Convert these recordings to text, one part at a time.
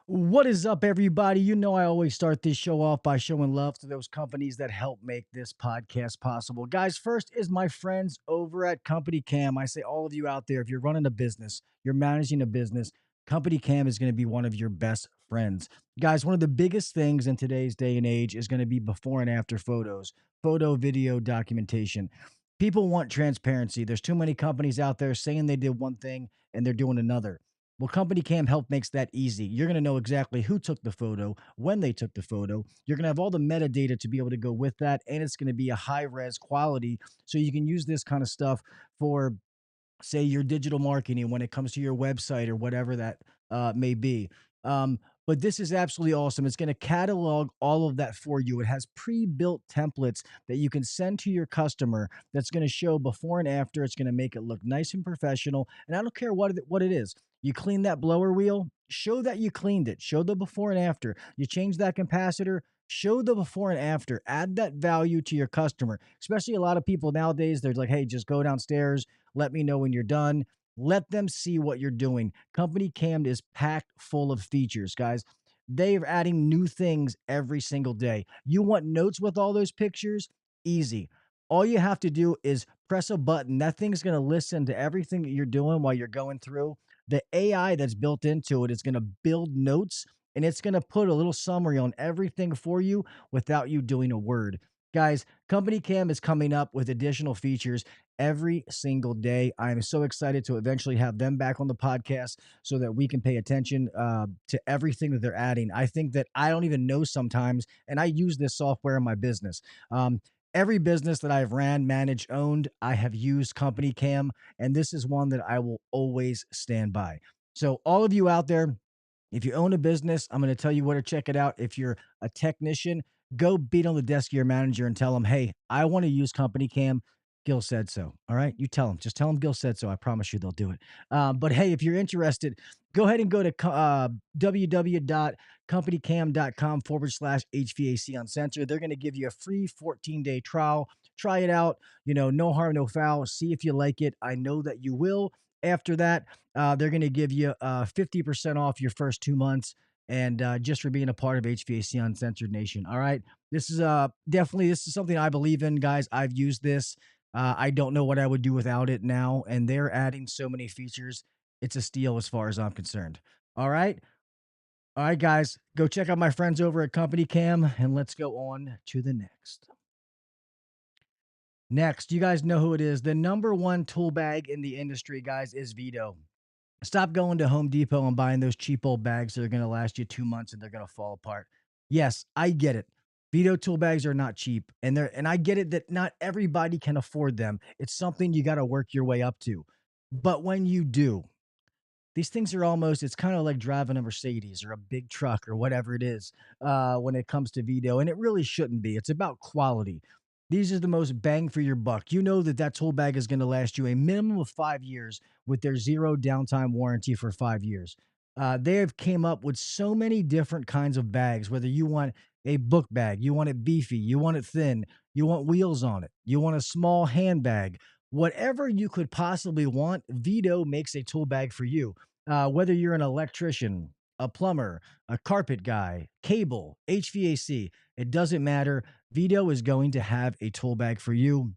What is up, everybody? You know, I always start this show off by showing love to those companies that help make this podcast possible. Guys, first is my friends over at Company Cam. I say, all of you out there, if you're running a business, you're managing a business, Company Cam is going to be one of your best friends. Guys, one of the biggest things in today's day and age is going to be before and after photos, photo, video documentation. People want transparency. There's too many companies out there saying they did one thing and they're doing another. Well, Company Cam Help makes that easy. You're going to know exactly who took the photo, when they took the photo. You're going to have all the metadata to be able to go with that, and it's going to be a high res quality. So you can use this kind of stuff for, say, your digital marketing when it comes to your website or whatever that may be. But this is absolutely awesome. It's going to catalog all of that for you. It has pre-built templates that you can send to your customer that's going to show before and after. It's going to make it look nice and professional. And I don't care what it is. You clean that blower wheel, show that you cleaned it. Show the before and after. You change that capacitor, show the before and after. Add that value to your customer. Especially a lot of people nowadays, they're like, hey, just go downstairs, let me know when you're done. Let them see what you're doing. Company Cam is packed full of features, guys. They're adding new things every single day. You want notes with all those pictures? Easy. All you have to do is press a button. That thing's going to listen to everything that you're doing while you're going through. The AI that's built into it is going to build notes, and it's going to put a little summary on everything for you without you doing a word. Guys, Company Cam is coming up with additional features every single day. I'm so excited to eventually have them back on the podcast so that we can pay attention to everything that they're adding. I think that I don't even know sometimes, and I use this software in my business. Every business that I've ran, managed, owned, I have used Company Cam, and this is one that I will always stand by. So, all of you out there, if you own a business, I'm going to tell you where to check it out. If you're a technician, go beat on the desk of your manager and tell them, hey, I want to use Company Cam. Gil said so. All right. You tell them, just tell them Gil said so. I promise you they'll do it. But hey, if you're interested, go ahead and go to www.companycam.com/HVAC Uncensored. They're going to give you a free 14-day trial. Try it out. You know, no harm, no foul. See if you like it. I know that you will. After that, they're going to give you 50% off your first 2 months, and just for being a part of HVAC Uncensored Nation. All right. This is definitely, this is something I believe in, guys. I've used this. I don't know what I would do without it now, and they're adding so many features. It's a steal as far as I'm concerned. All right. All right, guys, go check out my friends over at Company Cam, and let's go on to the next. Next, you guys know who it is. The number one tool bag in the industry, guys, is VETO. Stop going to Home Depot and buying those cheap old bags that are going to last you 2 months and they're going to fall apart. Yes, I get it. VETO tool bags are not cheap, and I get it that not everybody can afford them. It's something you got to work your way up to. But when you do, these things are almost, it's kind of like driving a Mercedes or a big truck or whatever it is when it comes to VETO, and it really shouldn't be. It's about quality. These are the most bang for your buck. You know that that tool bag is going to last you a minimum of 5 years with their zero downtime warranty for 5 years. They have came up with so many different kinds of bags, whether you want a book bag, you want it beefy, you want it thin, you want wheels on it, you want a small handbag, whatever you could possibly want, VETO makes a tool bag for you. Whether you're an electrician, a plumber, a carpet guy, cable, HVAC, it doesn't matter. VETO is going to have a tool bag for you.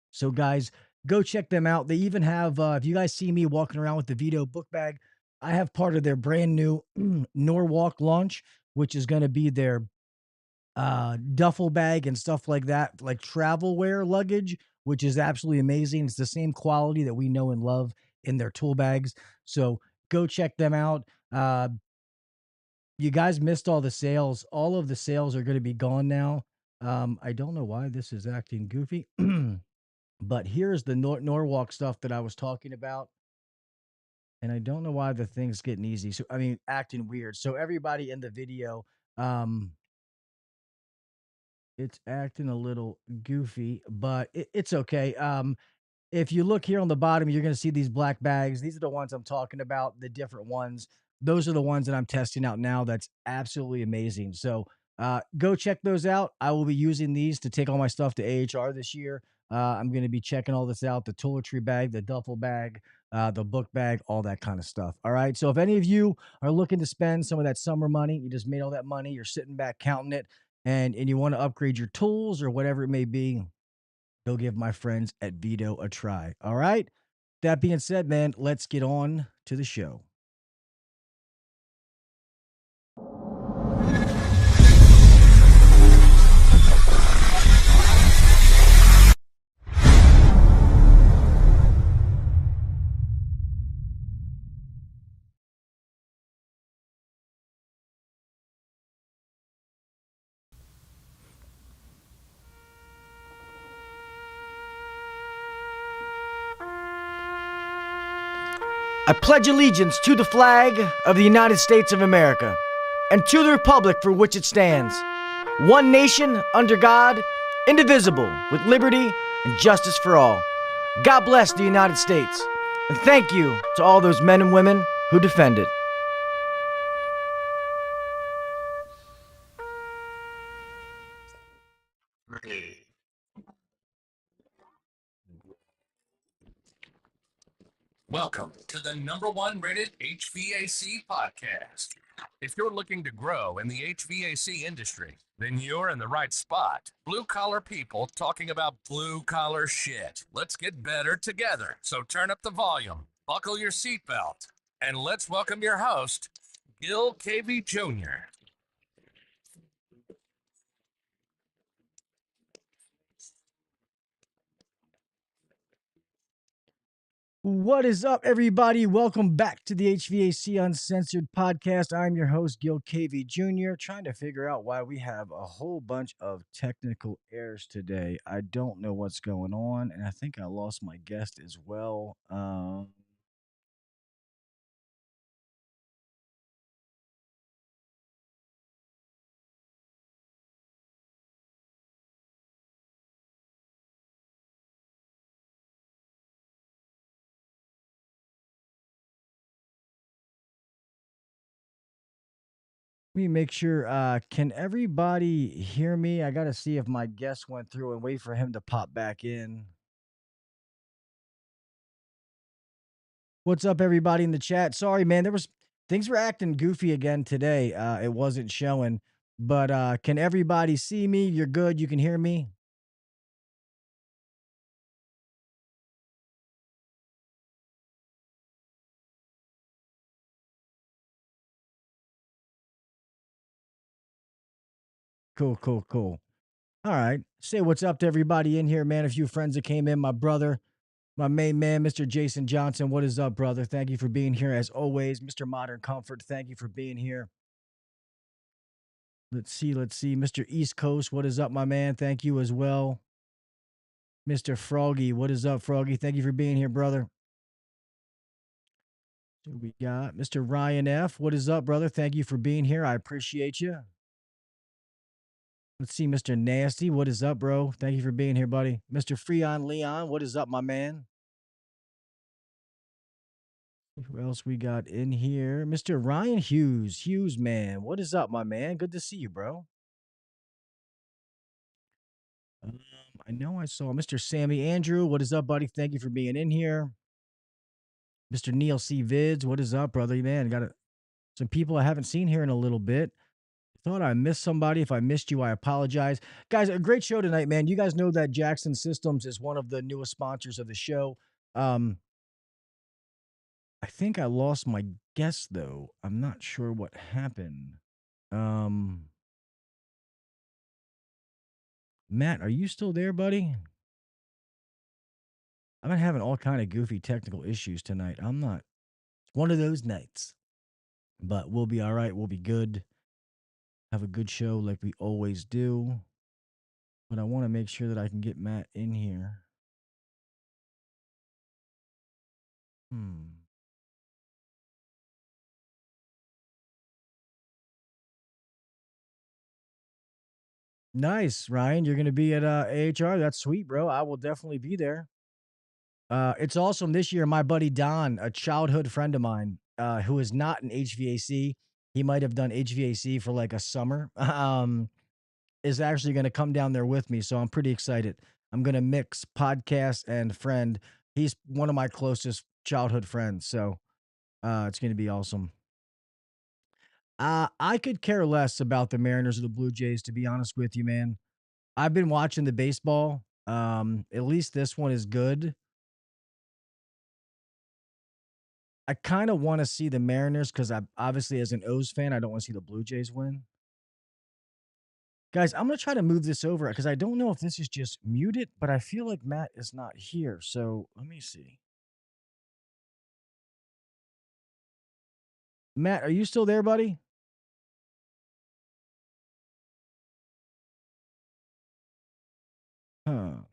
So, guys, go check them out. They even have, if you guys see me walking around with the VETO book bag, I have part of their brand new Norwalk launch, which is going to be their duffel bag and stuff like that, like travel wear luggage, which is absolutely amazing. It's the same quality that we know and love in their tool bags. So go check them out. You guys missed all the sales. All of the sales are going to be gone now. I don't know why this is acting goofy, but here's the Norwalk stuff that I was talking about. And I don't know why the thing's getting easy. So, I mean, acting weird. So everybody in the video, um, it's acting a little goofy, but it's okay. If you look here on the bottom, you're going to see these black bags. These are the ones I'm talking about, the different ones. Those are the ones that I'm testing out now. That's absolutely amazing. So go check those out. I will be using these to take all my stuff to AHR this year. I'm going to be checking all this out, the toiletry bag, the duffel bag, the book bag, all that kind of stuff. All right. So if any of you are looking to spend some of that summer money, you just made all that money, you're sitting back counting it, and you want to upgrade your tools or whatever it may be, go give my friends at VETO a try. All right. That being said, man, let's get on to the show. I pledge allegiance to the flag of the United States of America and to the republic for which it stands, one nation under God, indivisible, with liberty and justice for all. God bless the United States, and thank you to all those men and women who defend it. Welcome to the #1 rated HVAC podcast. If you're looking to grow in the HVAC industry, then you're in the right spot. Blue collar people talking about blue collar shit. Let's get better together. So turn up the volume, buckle your seatbelt, and let's welcome your host, Gil KV Jr. What is up, everybody? Welcome back to the HVAC Uncensored Podcast. I'm your host, Gil KV Jr., trying to figure out why we have a whole bunch of technical errors today. I don't know what's going on, and I think I lost my guest as well. Let me make sure. Can everybody hear me? I got to see if my guest went through and wait for him to pop back in. What's up, everybody in the chat? Sorry, man. Things were acting goofy again today. It wasn't showing, but can everybody see me? You're good. You can hear me. Cool, cool, cool. All right. Say what's up to everybody in here, man. A few friends that came in. My brother, my main man, Mr. Jason Johnson. What is up, brother? Thank you for being here as always. Mr. Modern Comfort, thank you for being here. Let's see. Mr. East Coast, what is up, my man? Thank you as well. Mr. Froggy, what is up, Froggy? Thank you for being here, brother. So we got Mr. Ryan F. What is up, brother? Thank you for being here. I appreciate you. Let's see, Mr. Nasty. What is up, bro? Thank you for being here, buddy. Mr. Freon Leon. What is up, my man? Who else we got in here? Mr. Ryan Hughes. Hughes, man. What is up, my man? Good to see you, bro. Um, I know I saw Mr. Sammy Andrew. What is up, buddy? Thank you for being in here. Mr. Neil C. Vids. What is up, brother? Man, some people I haven't seen here in a little bit. Thought I missed somebody. If I missed you, I apologize. Guys, a great show tonight, man. You guys know that Jackson Systems is one of the newest sponsors of the show. I think I lost my guess, though. I'm not sure what happened. Matt, are you still there, buddy? I've been having all kind of goofy technical issues tonight. I'm not. It's one of those nights. But we'll be all right. We'll be good. Have a good show like we always do. But I want to make sure that I can get Matt in here. Nice, Ryan. You're going to be at AHR. That's sweet, bro. I will definitely be there. It's awesome this year. My buddy Don, a childhood friend of mine, who is not in HVAC, he might have done HVAC for like a summer, is actually going to come down there with me. So I'm pretty excited. I'm gonna mix podcast and friend. He's one of my closest childhood friends, so it's gonna be awesome. I could care less about the Mariners or the Blue Jays, to be honest with you, man. I've been watching the baseball. At least this one is good. I kind of want to see the Mariners because I obviously, as an O's fan, I don't want to see the Blue Jays win. Guys, I'm gonna try to move this over because I don't know if this is just muted, but I feel like Matt is not here. So let me see. Matt, are you still there, buddy? Huh.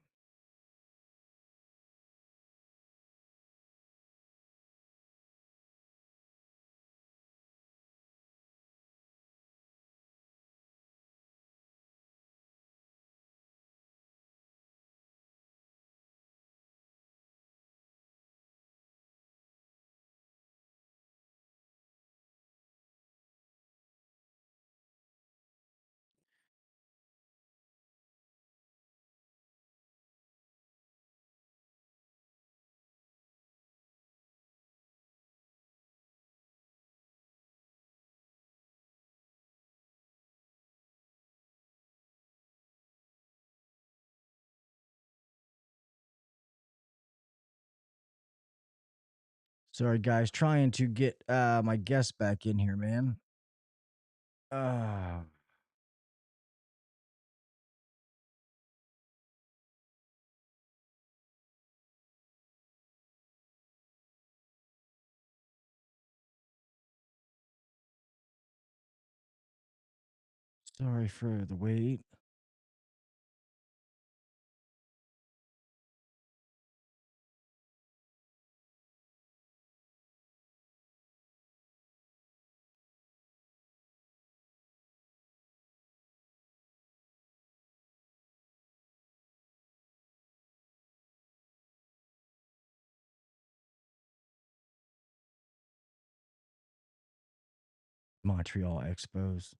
Sorry, guys. Trying to get my guest back in here, man. Uh, Sorry for the wait. Montreal Expos.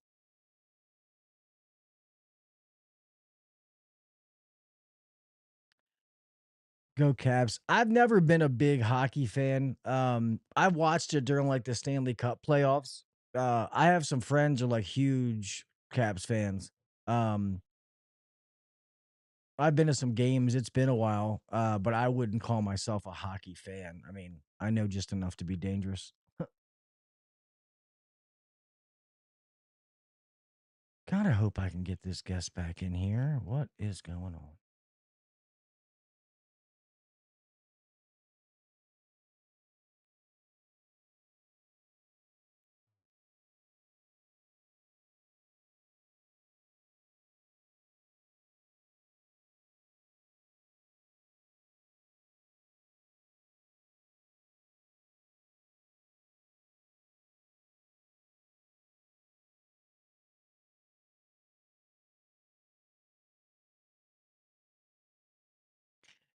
Go Cavs. I've never been a big hockey fan. I watched it during like the Stanley Cup playoffs. I have some friends who are like huge Cavs fans. Um, I've been to some games. It's been a while, but I wouldn't call myself a hockey fan. I mean, I know just enough to be dangerous. God, I hope I can get this guest back in here. What is going on?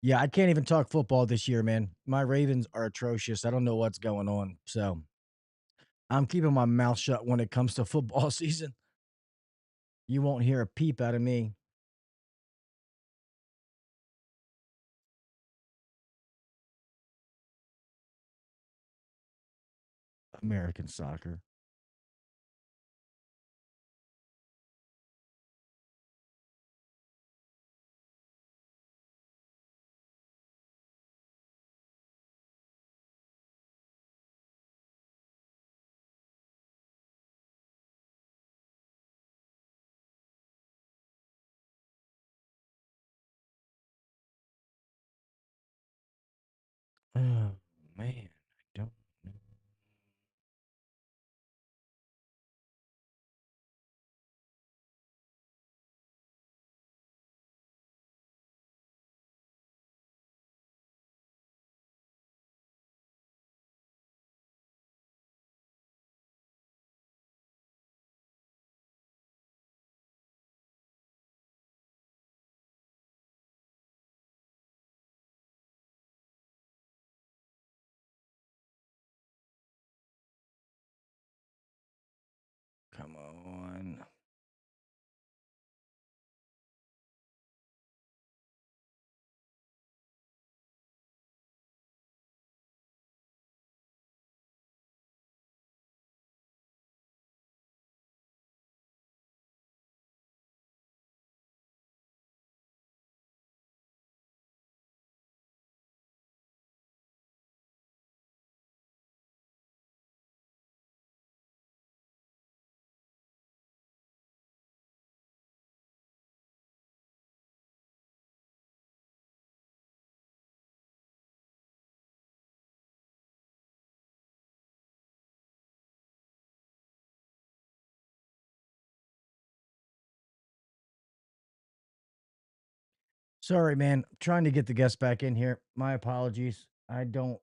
Yeah, I can't even talk football this year, man. My Ravens are atrocious. I don't know what's going on. So I'm keeping my mouth shut when it comes to football season. You won't hear a peep out of me. American soccer. Oh, man. I don't know. Sorry, man. Trying to get the guest back in here. My apologies. I don't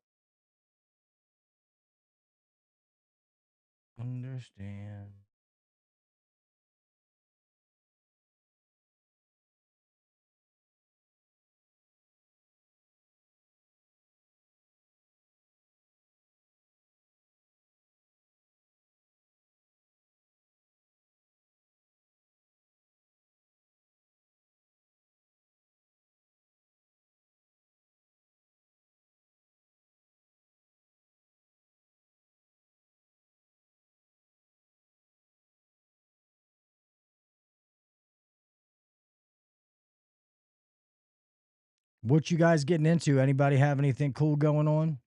understand. What you guys getting into? Anybody have anything cool going on?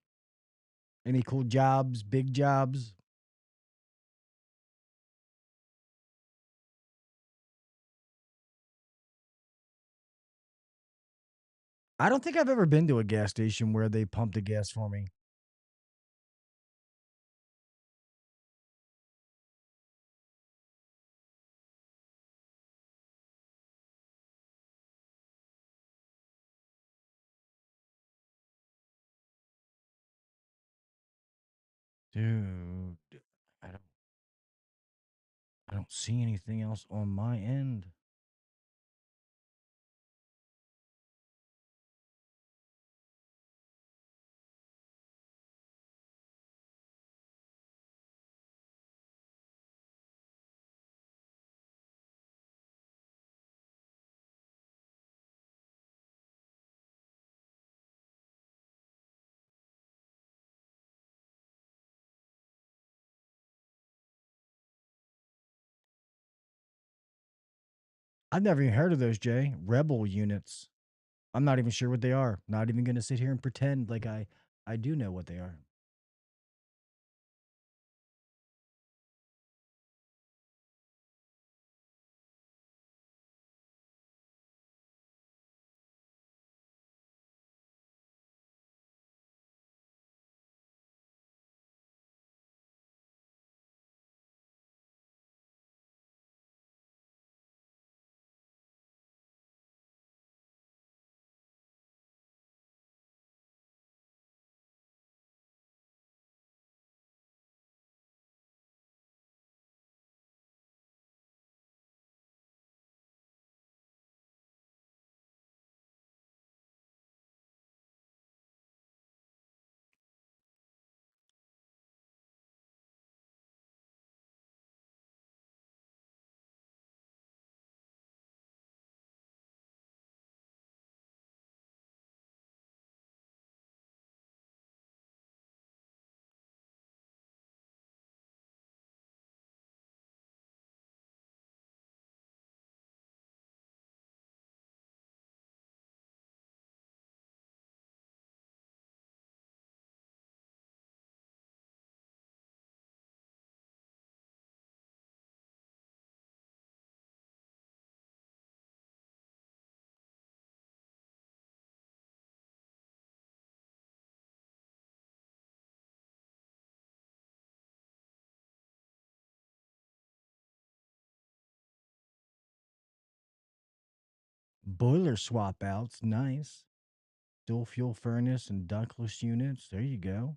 Any cool jobs, big jobs? I don't think I've ever been to a gas station where they pump the gas for me. Dude, I don't I don't see anything else on my end. I've never even heard of those, Jay. Rebel units. I'm not even sure what they are. Not even going to sit here and pretend like I do know what they are. Boiler swap outs, nice. Dual fuel furnace and ductless units. There you go.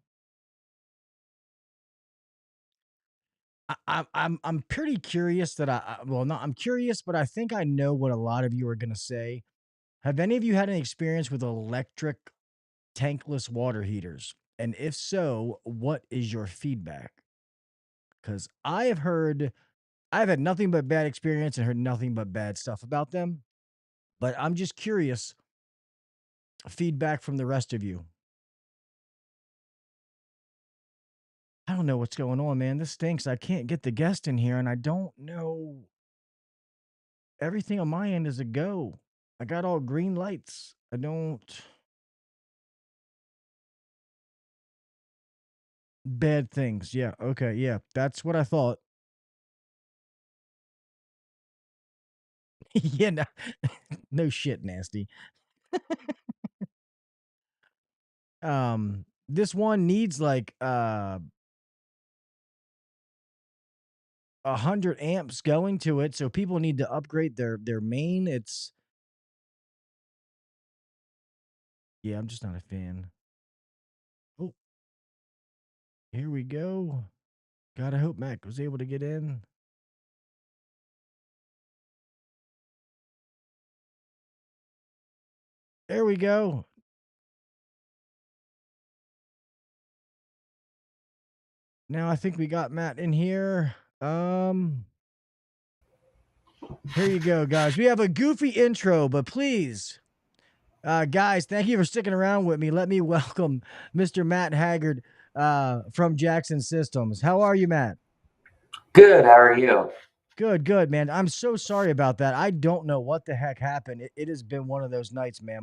I'm pretty curious that well, not I'm curious, but I think I know what a lot of you are gonna say. Have any of you had any experience with electric tankless water heaters? And if so, what is your feedback? Because I've had nothing but bad experience and heard nothing but bad stuff about them. But I'm just curious, feedback from the rest of you. I don't know what's going on, man. This stinks. I can't get the guest in here, and I don't know. Everything on my end is a go. I got all green lights. I don't. Bad things. Yeah. Okay. Yeah. That's what I thought. Yeah. No, no shit, nasty. This one needs like 100 amps going to it, so people need to upgrade their main. It's Yeah, I'm just not a fan. Oh, here we go. God, I hope Mac was able to get in. There we go. Now I think we got Matt in here. Here you go, guys. We have a goofy intro, but please, guys, thank you for sticking around with me. Let me welcome Mr. Matt Haggard from Jackson Systems. How are you, Matt? Good. How are you? Good, good, man. I'm so sorry about that. I don't know what the heck happened. It has been one of those nights, man.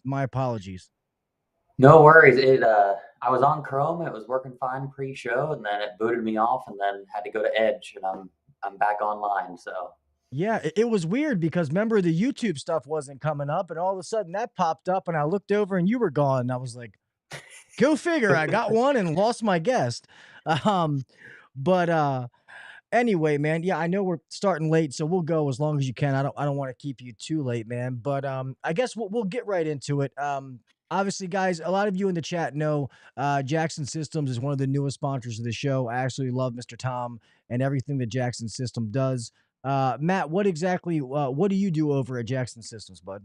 My apologies. No worries. I was on Chrome. It was working fine pre-show, and then it booted me off, and then had to go to Edge, and I'm back online. So Yeah, it was weird because remember the YouTube stuff wasn't coming up, and all of a sudden that popped up, and I looked over and you were gone. And I was like, "Go figure." I got one and lost my guest. Um, but anyway, man, yeah, I know we're starting late, so we'll go as long as you can. I don't want to keep you too late, man. But I guess we'll get right into it. Obviously, guys, a lot of you in the chat know Jackson Systems is one of the newest sponsors of the show. I absolutely love Mr. Tom and everything that Jackson System does. Matt, what do you do over at Jackson Systems, bud?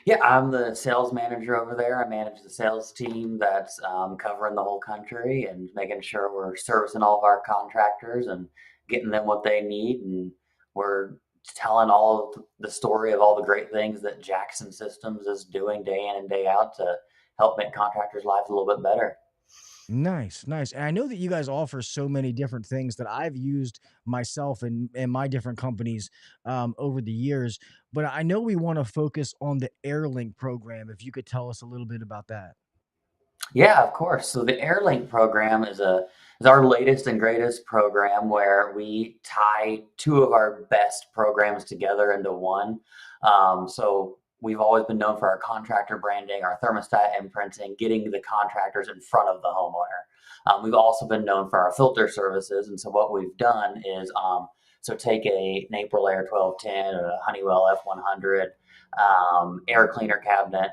yeah, I'm the sales manager over there. I manage the sales team that's covering the whole country and making sure we're servicing all of our contractors and getting them what they need, and we're telling all of the story of all the great things that Jackson Systems is doing day in and day out to help make contractors' lives a little bit better. Nice, nice. And I know that you guys offer so many different things that I've used myself and my different companies over the years. But I know we want to focus on the AirLink program. If you could tell us a little bit about that. Yeah, of course. So the AirLink program is our latest and greatest program where we tie two of our best programs together into one. So we've always been known for our contractor branding, our thermostat imprinting, getting the contractors in front of the homeowner. We've also been known for our filter services, and so what we've done is take an April Air 1210 or a Honeywell F100 air cleaner cabinet.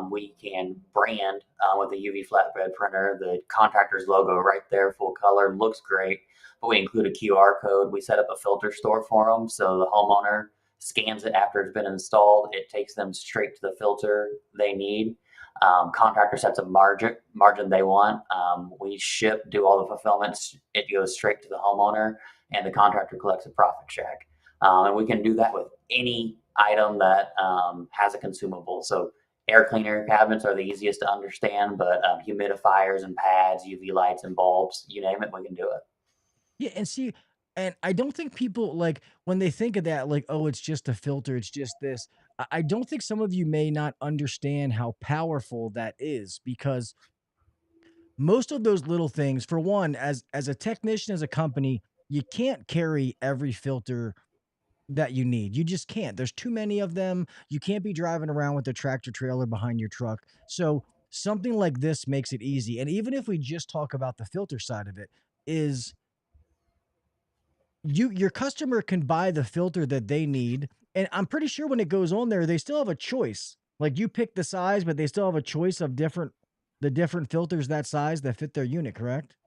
We can brand with a UV flatbed printer the contractor's logo right there, full color, looks great. But we include a QR code. We set up a filter store for them, so the homeowner scans it after it's been installed. It takes them straight to the filter they need. Contractor sets a margin they want. We ship, do all the fulfillments. It goes straight to the homeowner, and the contractor collects a profit check. And we can do that with any item that has a consumable. So air cleaner cabinets are the easiest to understand, but humidifiers and pads, UV lights and bulbs, you name it, we can do it. Yeah, and see, and I don't think people like when they think of that, like, oh, it's just a filter, it's just this. I don't think some of you may not understand how powerful that is because most of those little things, for one, as a technician, as a company, you can't carry every filter that you need. You just can't. There's too many of them. You can't be driving around with a tractor trailer behind your truck. So something like this makes it easy. And even if we just talk about the filter side of it, is your customer can buy the filter that they need. And I'm pretty sure when it goes on there, they still have a choice. Like you pick the size, but they still have a choice of different filters that size that fit their unit, correct?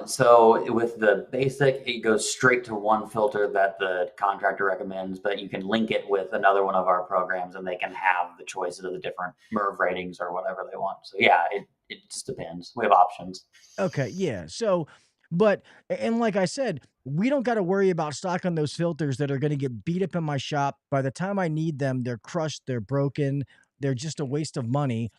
So with the basic, it goes straight to one filter that the contractor recommends, but you can link it with another one of our programs and they can have the choices of the different MERV ratings or whatever they want. So yeah, it just depends. We have options. Okay, yeah. So, but and like I said, we don't got to worry about stocking those filters that are going to get beat up in my shop. By the time I need them, they're crushed, they're broken, they're just a waste of money.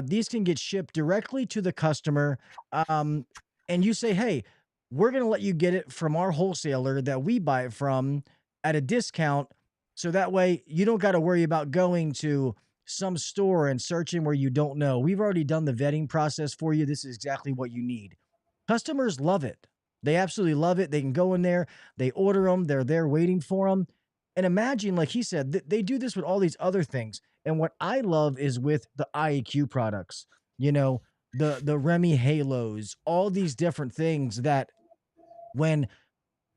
These can get shipped directly to the customer, um, and you say, "Hey, we're going to let you get it from our wholesaler that we buy it from at a discount." So that way, you don't got to worry about going to some store and searching where you don't know. We've already done the vetting process for you. This is exactly what you need. Customers love it. They absolutely love it. They can go in there, they order them, they're there waiting for them. And imagine, like he said, they do this with all these other things. And what I love is with the IAQ products, you know, the Remy Halos, all these different things that when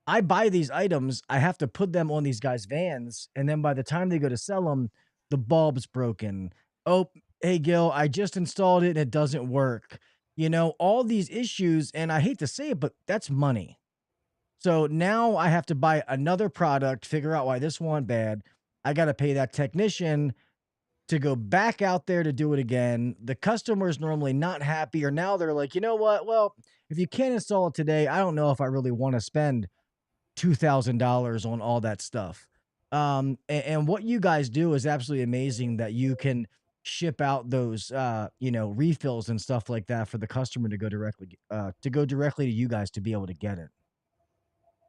I buy these items, I have to put them on these guys' vans, and then by the time they go to sell them, the bulb's broken, Oh, hey, Gil, I just installed it and it doesn't work. All these issues, and I hate to say it, but that's money. So now I have to buy another product, figure out why this one bad. I got to pay that technician to go back out there to do it again. The customer is normally not happy, or now they're like, you know what? Well, if you can't install it today, I don't know if I really want to spend $2,000 on all that stuff. And what you guys do is absolutely amazing that you can ship out those, refills and stuff like that for the customer to go directly to you guys to be able to get it.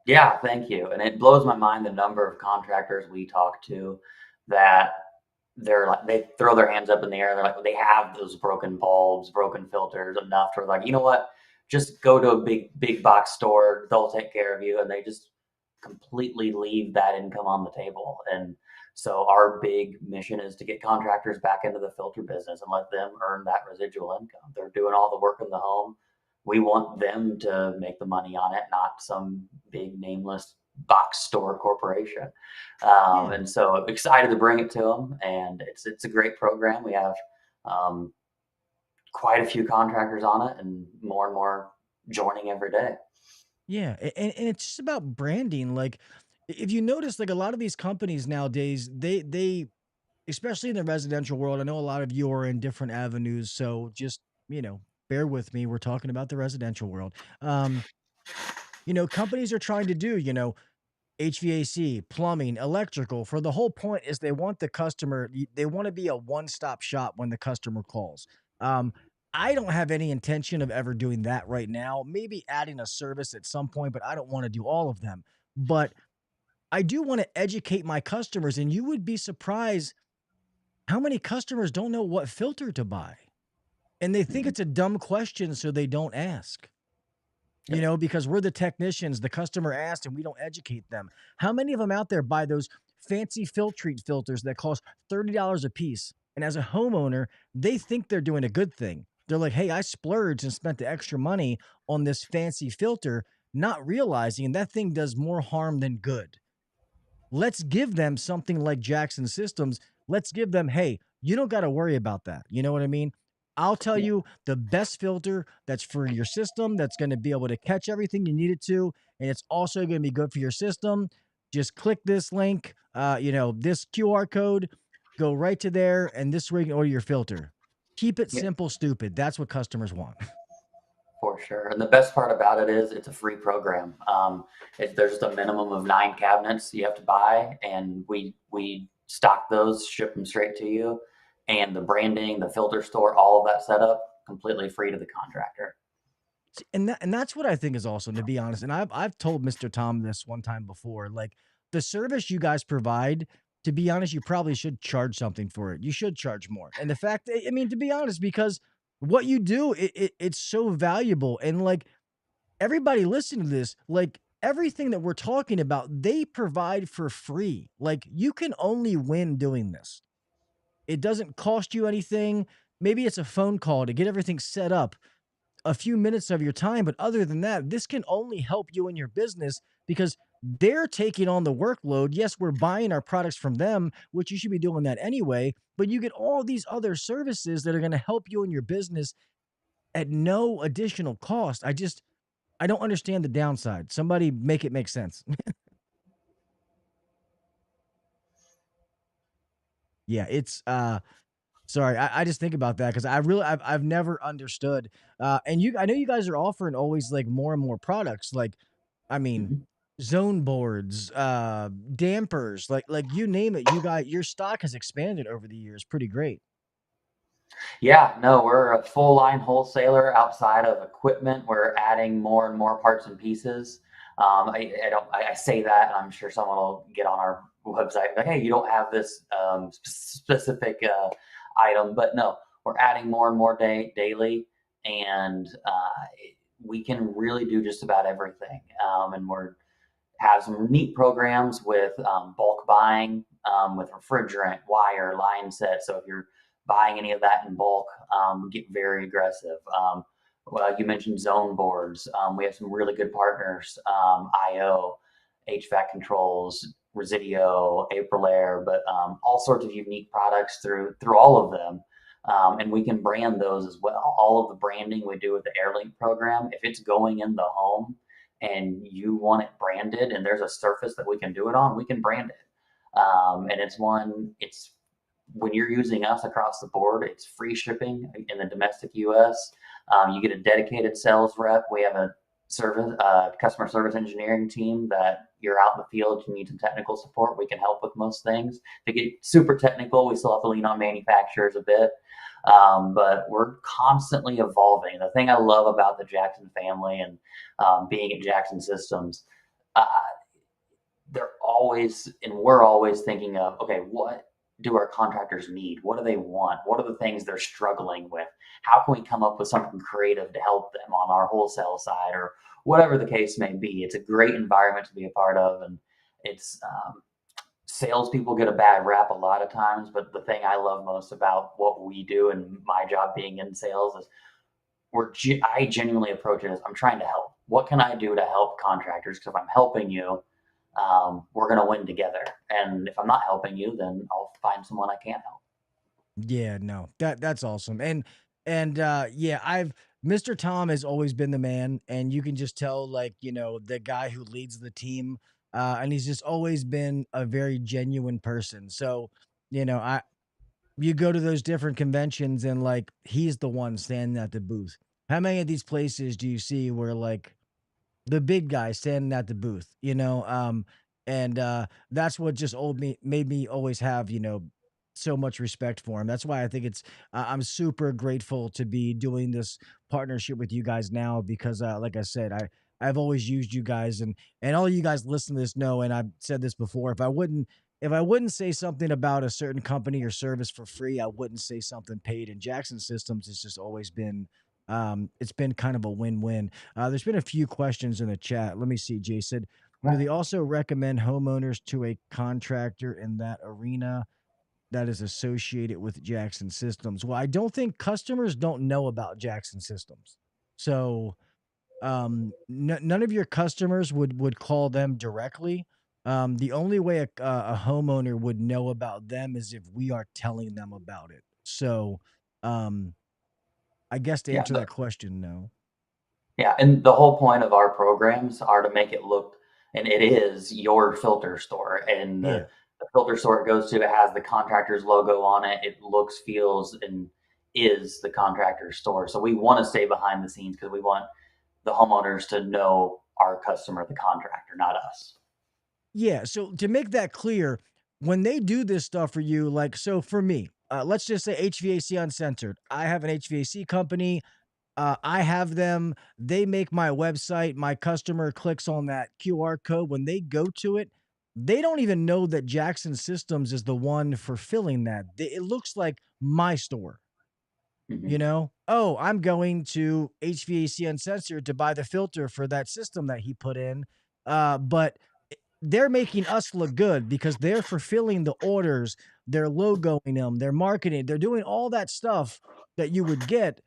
Yeah, thank you. And it blows my mind the number of contractors we talk to that they're like they throw their hands up in the air. They're like they have those broken bulbs, broken filters enough to like, you know what? Just go to a big box store. They'll take care of you, and they just completely leave that income on the table. And so our big mission is to get contractors back into the filter business and let them earn that residual income. They're doing all the work in the home. We want them to make the money on it, not some big nameless box store corporation. Yeah. And so excited to bring it to them. And it's a great program. We have um, quite a few contractors on it, and more joining every day. Yeah, and it's just about branding. Like, if you notice, like a lot of these companies nowadays, they especially in the residential world. I know a lot of you are in different avenues, so just bear with me. We're talking about the residential world. Um, companies are trying to do HVAC, plumbing, electrical. For the whole point is they want the customer. They want to be a one-stop shop when the customer calls. Um, I don't have any intention of ever doing that right now. Maybe adding a service at some point, but I don't want to do all of them. But I do want to educate my customers, and you would be surprised how many customers don't know what filter to buy, and they think Mhm. it's a dumb question, so they don't ask. Yep. Because we're the technicians, the customer asked and we don't educate them. How many of them out there buy those fancy Filtrete filters that cost $30 a piece? And as a homeowner, they think they're doing a good thing. They're like, hey, I splurged and spent the extra money on this fancy filter, not realizing that thing does more harm than good. Let's give them something like Jackson Systems. Let's give them, hey, you don't got to worry about that. You know what I mean? I'll tell Yeah. you the best filter that's for your system that's going to be able to catch everything you need it to. And it's also going to be good for your system. Just click this link, this QR code, go right to there, and this way you can order your filter. Keep it Yeah. simple, stupid. That's what customers want. For sure. And the best part about it is it's a free program. There's just a minimum of 9 cabinets you have to buy, and we stock those, ship them straight to you, and the branding, the filter store, all of that setup completely free to the contractor. And that's what I think is awesome, to be honest. And I've told Mr. Tom this one time before. Like the service you guys provide, to be honest, you probably should charge something for it. You should charge more. And the fact, I mean, to be honest, because what you do, it's so valuable. And like everybody listening to this, like everything that we're talking about, they provide for free. Like you can only win doing this. It doesn't cost you anything. Maybe it's a phone call to get everything set up, a few minutes of your time. But other than that, this can only help you in your business because they're taking on the workload. Yes, we're buying our products from them, which you should be doing that anyway. But you get all these other services that are going to help you in your business at no additional cost. I don't understand the downside. Somebody make it make sense. Yeah, it's sorry, I just think about that because I've never understood. And I know you guys are offering always like more and more products. Like, I mean, Mhm. zone boards, dampers, like you name it. Your stock has expanded over the years. Pretty great. Yeah, no, we're a full line wholesaler outside of equipment. We're adding more and more parts and pieces. I don't, I say that, and I'm sure someone will get on our website like, hey, you don't have this specific item, but no, we're adding more and more daily, and we can really do just about everything. And we're have some neat programs with bulk buying, with refrigerant, wire, line set. So if you're buying any of that in bulk, get very aggressive. Well, you mentioned zone boards. We have some really good partners, IO, HVAC controls. Residio, Aprilaire, but all sorts of unique products through all of them. And we can brand those as well. All of the branding we do with the AirLink program, if it's going in the home and you want it branded and there's a surface that we can do it on, we can brand it. And it's when you're using us across the board, it's free shipping in the domestic US. You get a dedicated sales rep. We have a customer service engineering team that you're out in the field, you need some technical support, we can help with most things. To get super technical, we still have to lean on manufacturers a bit. But we're constantly evolving. The thing I love about the Jackson family and being at Jackson Systems, we're always thinking of, okay, what do our contractors need? What do they want? What are the things they're struggling with? How can we come up with something creative to help them on our wholesale side, or whatever the case may be? It's a great environment to be a part of, and it's salespeople get a bad rap a lot of times, but the thing I love most about what we do and my job being in sales is I genuinely approach it as, I'm trying to help. What can I do to help contractors? Because if I'm helping you, we're going to win together. And if I'm not helping you, then I'll find someone I can help. Yeah, no, that's awesome. And yeah, Mr. Tom has always been the man, and you can just tell, like, the guy who leads the team, and he's just always been a very genuine person. So, I you go to those different conventions and like he's the one standing at the booth. How many of these places do you see where like the big guy standing at the booth, and that's what just made me always have, so much respect for him. That's why I think I'm super grateful to be doing this partnership with you guys now because, like I said, I've always used you guys, and all you guys listen to this know, and I've said this before. If I wouldn't say something about a certain company or service for free, I wouldn't say something paid. And Jackson Systems has just always been, it's been kind of a win-win. There's been a few questions in the chat. Let me see. Jay said, do they also recommend homeowners to a contractor in that arena that is associated with Jackson Systems? Well, I don't think customers don't know about Jackson Systems. So none of your customers would call them directly. The only way a homeowner would know about them is if we are telling them about it. So, um, I guess to Yeah, answer that question, no. yeah, and the whole point of our programs are to make it look, and it is your filter store, and Yeah. the filter store it goes to, it has the contractor's logo on it. It looks, feels, and is the contractor's store. So we want to stay behind the scenes because we want the homeowners to know our customer, the contractor, not us. Yeah. So to make that clear, when they do this stuff for you, like, so for me, let's just say HVAC Uncensored. I have an HVAC company. I have them. They make my website. My customer clicks on that QR code. When they go to it, they don't even know that Jackson Systems is the one fulfilling that. It looks like my store. Mm-hmm. Oh, I'm going to HVAC Uncensored to buy the filter for that system that he put in. But they're making us look good because they're fulfilling the orders, they're logoing them, they're marketing, they're doing all that stuff that you would get,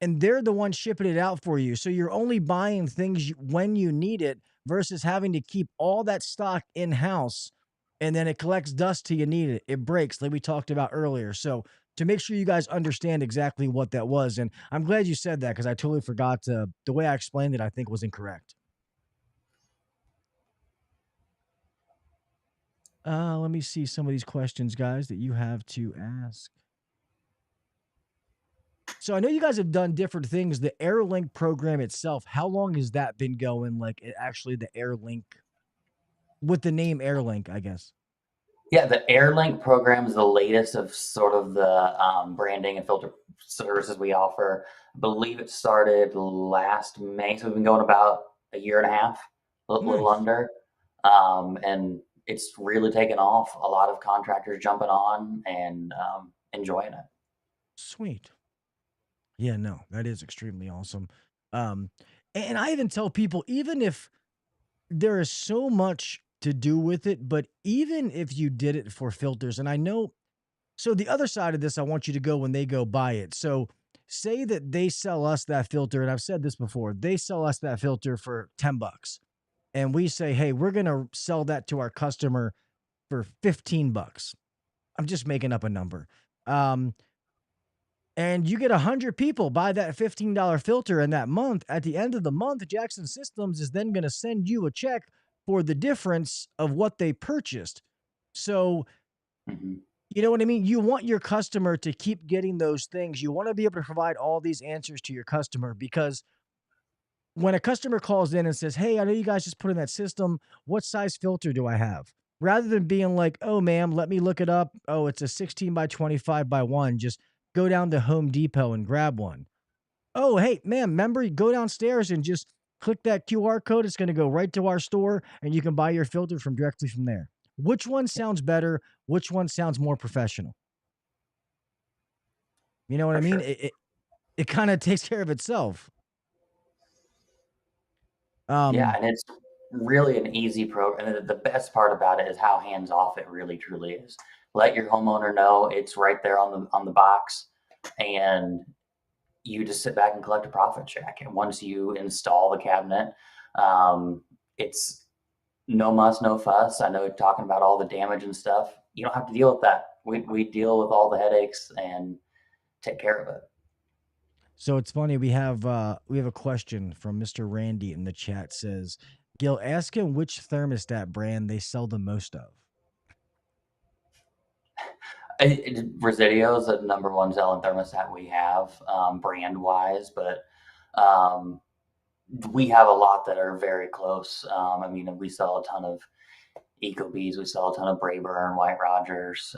and they're the ones shipping it out for you. So you're only buying things when you need it versus having to keep all that stock in house, and then it collects dust till you need it. It breaks, like we talked about earlier. So to make sure you guys understand exactly what that was, and I'm glad you said that because I totally forgot the way I explained it, I think was incorrect. Let me see some of these questions, guys, that you have to ask. So I know you guys have done different things. The AirLink program itself, how long has that been going? Like actually the AirLink with the name AirLink, I guess. Yeah, the AirLink program is the latest of sort of the branding and filter services we offer. I believe it started last May, so we've been going about a year and a half, a little Nice. under, and it's really taken off. A lot of contractors jumping on and enjoying it. Sweet. Yeah, no, that is extremely awesome. Um, and I even tell people, even if there is so much to do with it, but even if you did it for filters, and I know, so the other side of this, I want you to go when they go buy it. So say that they sell us that filter, and I've said this before, they sell us that filter for $10. and we say, hey, we're going to sell that to our customer for $15. I'm just making up a number. And you get 100 people buy that $15 filter in that month. At the end of the month, Jackson Systems is then going to send you a check for the difference of what they purchased. So, you know what I mean? You want your customer to keep getting those things. You want to be able to provide all these answers to your customer, because when a customer calls in and says, hey, I know you guys just put in that system, what size filter do I have? Rather than being like, oh, ma'am, let me look it up. Oh, it's a 16 by 25 by 1. Just go down to Home Depot and grab one. Oh, hey, ma'am, remember, go downstairs and just click that QR code. It's going to go right to our store, and you can buy your filter directly from there. Which one sounds better? Which one sounds more professional? You know what I mean? Sure. It kind of takes care of itself. Yeah, and it's really an easy program. And the best part about it is how hands off it really truly is. Let your homeowner know it's right there on the box, and you just sit back and collect a profit check. And once you install the cabinet, it's no muss, no fuss. I know talking about all the damage and stuff, you don't have to deal with that. We deal with all the headaches and take care of it. So it's funny, we have a question from Mr. Randy in the chat. Says, Gil, ask him which thermostat brand they sell the most of. Residio is the number one selling thermostat we have, brand wise, but we have a lot that are very close. I mean, we sell a ton of Ecobees, we sell a ton of Brayburn, White Rogers,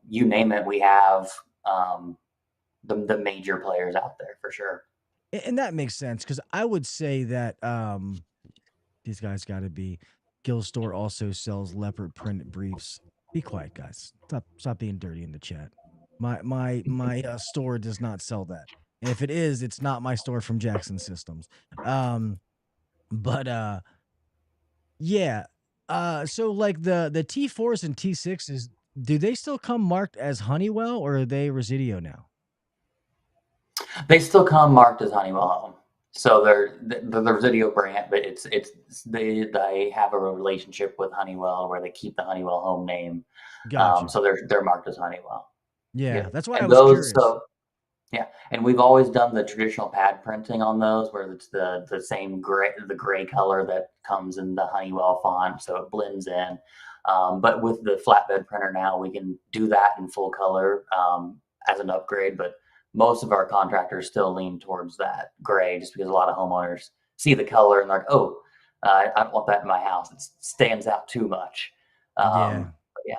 you name it. We have the major players out there for sure. And that makes sense, because I would say that these guys got to be. Gil's store also sells leopard print briefs. Be quiet, guys. Stop being dirty in the chat. My store does not sell that. And if it is, it's not my store from Jackson Systems. But yeah. So like the T4s and T6s, do they still come marked as Honeywell, or are they Residio now? They still come marked as Honeywell Home. So they're the Residio brand, but they have a relationship with Honeywell where they keep the Honeywell Home name. Gotcha. So they're marked as Honeywell. Yeah, that's why I And was curious. yeah, and we've always done the traditional pad printing on those, where it's the same gray color that comes in the Honeywell font, so it blends in. But with the flatbed printer now, we can do that in full color as an upgrade. But most of our contractors still lean towards that gray, just because a lot of homeowners see the color and they're like, oh, I don't want that in my house. It stands out too much. Yeah. Yeah.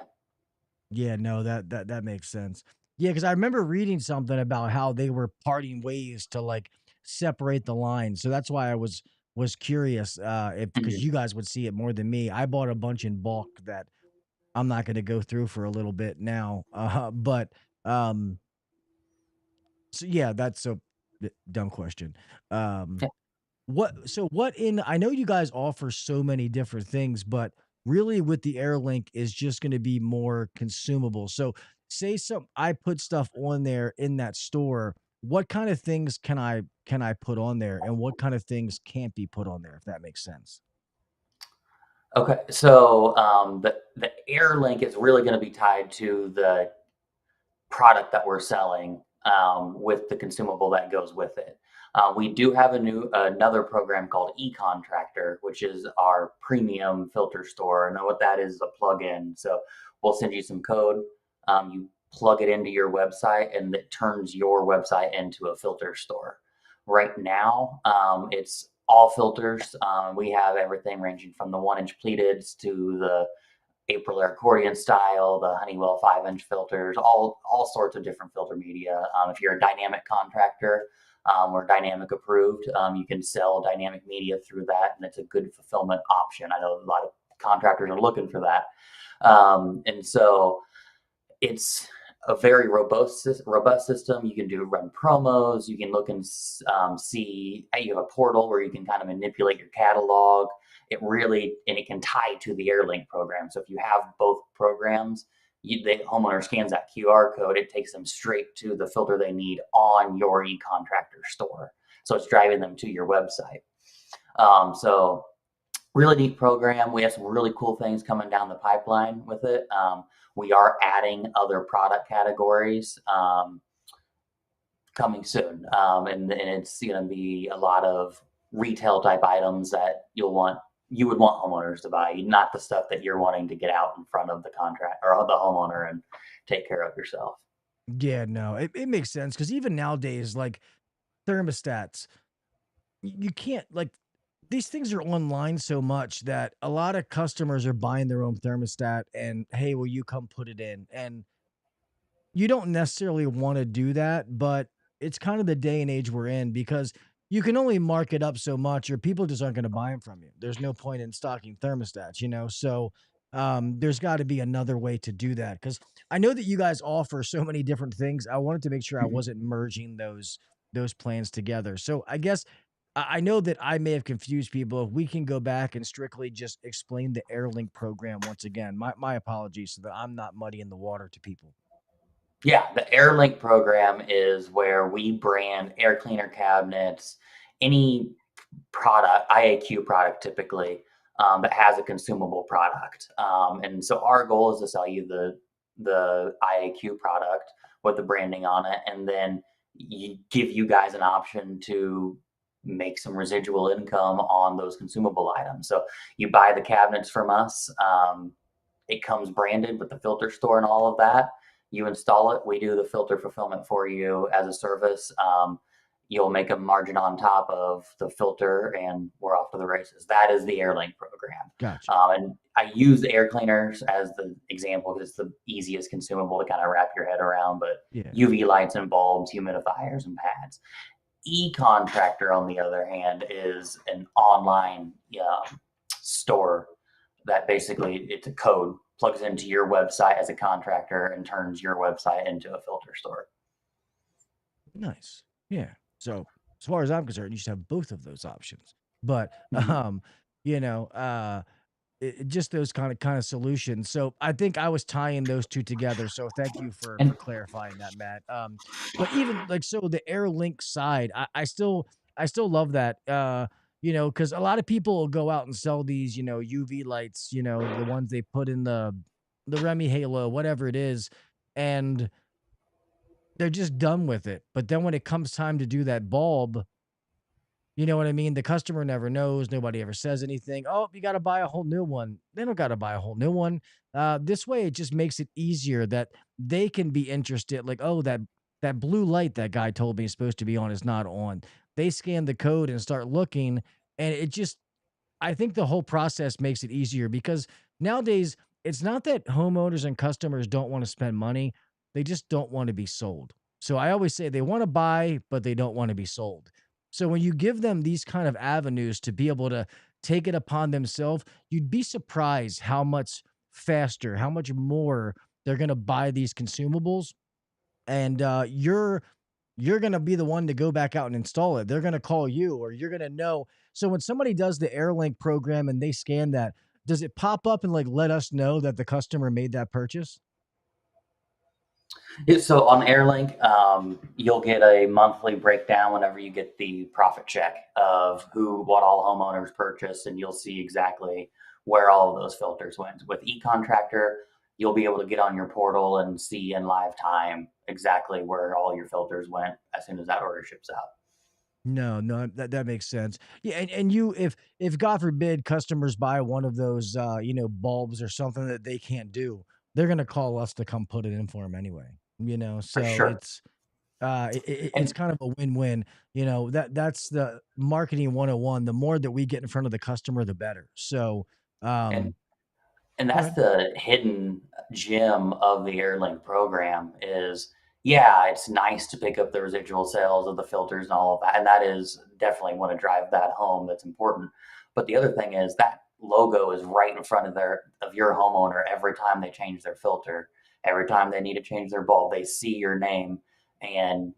Yeah, no, that makes sense. Yeah, because I remember reading something about how they were parting ways to like separate the lines. So that's why I was curious, if, because you guys would see it more than me. I bought a bunch in bulk that I'm not going to go through for a little bit now. But so yeah, that's a dumb question. Yeah. I know you guys offer so many different things, but really with the AirLink is just going to be more consumable. So say I put stuff on there in that store, what kind of things can I put on there, and what kind of things can't be put on there, if that makes sense? Okay, so the AirLink is really going to be tied to the product that we're selling, with the consumable that goes with it. We do have another program called eContractor, which is our premium filter store. And what that is a plug-in. So we'll send you some code. You plug it into your website, and it turns your website into a filter store. Right now, it's all filters. We have everything ranging from the 1-inch pleateds to the April accordion style, the Honeywell 5-inch filters, all sorts of different filter media. If you're a dynamic contractor, we're dynamic approved. You can sell dynamic media through that, and it's a good fulfillment option. I know a lot of contractors are looking for that. And so it's a very robust system. You can run promos. You can look and see. You have a portal where you can kind of manipulate your catalog. It can tie to the AirLink program. So if you have both programs, the homeowner scans that QR code, it takes them straight to the filter they need on your eContractor store. So it's driving them to your website. So Really neat program. We have some really cool things coming down the pipeline with it. We are adding other product categories coming soon, and it's going to be a lot of retail type items that you would want homeowners to buy, not the stuff that you're wanting to get out in front of the contract or the homeowner and take care of yourself. Yeah, no, it makes sense because even nowadays, like thermostats, you can't like these things are online so much that a lot of customers are buying their own thermostat and hey, will you come put it in? And you don't necessarily want to do that, but it's kind of the day and age we're in because you can only mark it up so much or people just aren't going to buy them from you. There's no point in stocking thermostats, you know? So there's got to be another way to do that because I know that you guys offer so many different things. I wanted to make sure I Mhm. wasn't merging those plans together. So I guess I know that I may have confused people. If we can go back and strictly just explain the AirLink program once again, my apologies so that I'm not muddying the water to people. Yeah, the AirLink program is where we brand air cleaner cabinets, any product, IAQ product typically, that has a consumable product. And so our goal is to sell you the IAQ product with the branding on it, and then give you guys an option to make some residual income on those consumable items. So you buy the cabinets from us. It comes branded with the filter store and all of that. You install it. We do the filter fulfillment for you as a service. You'll make a margin on top of the filter, and we're off to the races. That is the AirLink program. Gotcha. And I use the air cleaners as the example because it's the easiest consumable to kind of wrap your head around. But Yeah. UV lights and bulbs, humidifiers and pads. E-contractor, on the other hand, is an online store that basically it's a code plugs into your website as a contractor and turns your website into a filter store. Nice. Yeah. So as far as I'm concerned, you should have both of those options. But Mhm. you know, just those kind of solutions. So I think I was tying those two together. So thank you for And clarifying that, Matt. But even like so the AirLink side, I still love that. Because a lot of people will go out and sell these, UV lights, the ones they put in the Remy Halo, whatever it is, and they're just done with it. But then when it comes time to do that bulb, you know what I mean? The customer never knows. Nobody ever says anything. Oh, you got to buy a whole new one. They don't got to buy a whole new one. This way, it just makes it easier that they can be interested. Like, oh, that blue light that guy told me is supposed to be on is not on. They scan the code and start looking, and it just I think the whole process makes it easier because nowadays it's not that homeowners and customers don't want to spend money, they just don't want to be sold. So I always say they want to buy, but they don't want to be sold. So when you give them these kind of avenues to be able to take it upon themselves, you'd be surprised how much faster, how much more they're going to buy these consumables. And you're going to be the one to go back out and install it. They're going to call you or you're going to know. So when somebody does the AirLink program and they scan that, does it pop up and like let us know that the customer made that purchase? so on AirLink, you'll get a monthly breakdown whenever you get the profit check of what all homeowners purchased, and you'll see exactly where all of those filters went. With eContractor, you'll be able to get on your portal and see in live time exactly where all your filters went as soon as that order ships out. No, no, that makes sense. Yeah, and you if God forbid customers buy one of those bulbs or something that they can't do, they're gonna call us to come put it in for them anyway. For So sure. it's And kind of a win-win. That's the marketing 101. The more that we get in front of the customer, the better. So and um And go that's ahead. the hidden gem of the AirLink program is, yeah, it's nice to pick up the residual sales of the filters and all of that. And that is definitely want to drive that home. That's important. But the other thing is that logo is right in front of your homeowner every time they change their filter, every time they need to change their bulb, they see your name. And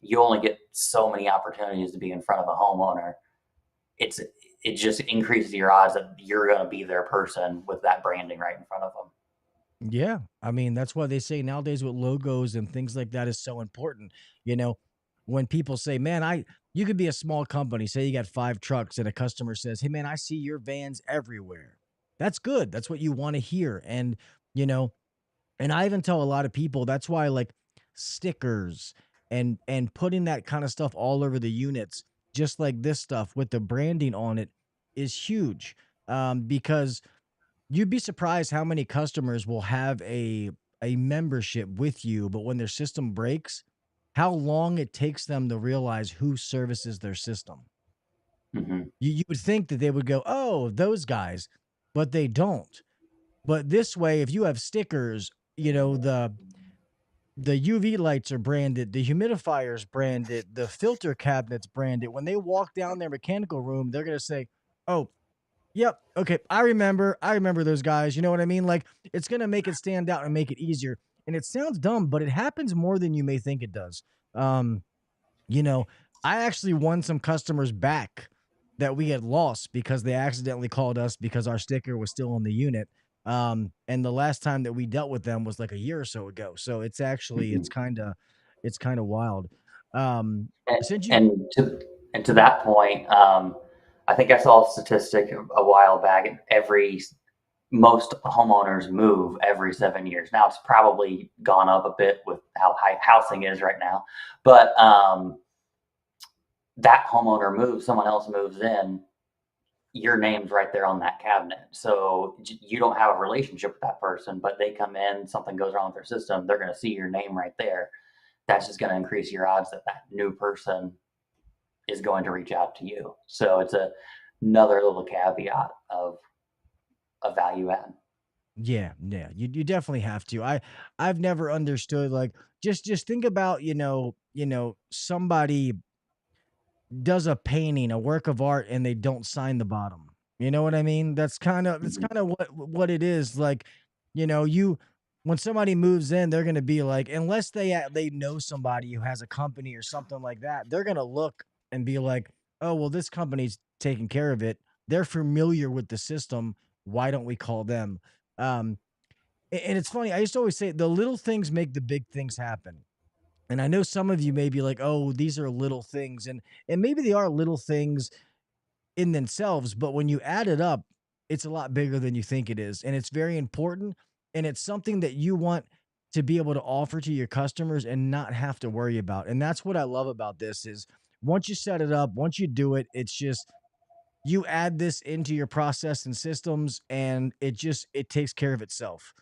you only get so many opportunities to be in front of a homeowner. It just increases your odds that you're going to be their person with that branding right in front of them. Yeah. I mean, that's why they say nowadays with logos and things like that is so important. You know, when people say, man, you could be a small company, say you got 5 trucks, and a customer says, hey, man, I see your vans everywhere. That's good. That's what you want to hear. And, you know, and I even tell a lot of people that's why like stickers and putting that kind of stuff all over the units, just like this stuff with the branding on it, is huge. Because you'd be surprised how many customers will have a membership with you, but when their system breaks, how long it takes them to realize who services their system. Hmm. You would think that they would go, oh, those guys, but they don't. But this way, if you have stickers, the UV lights are branded, the humidifiers branded, the filter cabinets branded. When they walk down their mechanical room, they're gonna say, "Oh, yep, okay, I remember those guys." You know what I mean? Like it's gonna make it stand out and make it easier. And it sounds dumb, but it happens more than you may think it does. Um, you know, I actually won some customers back that we had lost because they accidentally called us because our sticker was still on the unit. And the last time that we dealt with them was like a year or so ago. So it's actually Hmm. it's kind of wild. Um, And, since you and to and to that point, I think I saw a statistic a while back. Most homeowners move every 7 years. Now it's probably gone up a bit with how high housing is right now, but that homeowner moves, someone else moves in, your name's right there on that cabinet. So you don't have a relationship with that person, but they come in, something goes wrong with their system, they're going to see your name right there. That's just going to increase your odds that that new person is going to reach out to you. So it's another little caveat of a value add. yeah, you definitely have to. I've never understood like just think about, somebody does a painting, a work of art, and they don't sign the bottom. You know what I mean? That's Mhm. kind of what it is. Like, you when somebody moves in, they're gonna be like, unless they know somebody who has a company or something like that, they're gonna look and be like, oh well, this company's taking care of it. They're familiar with the system. Why don't we call them? Um, and it's funny. I used to always say the little things make the big things happen. And I know some of you may be like, "Oh, these are little things," and maybe they are little things in themselves, but when you add it up, it's a lot bigger than you think it is, and it's very important, and it's something that you want to be able to offer to your customers and not have to worry about. And that's what I love about this is once you set it up, once you do it, it's just you add this into your process and systems, and it takes care of itself.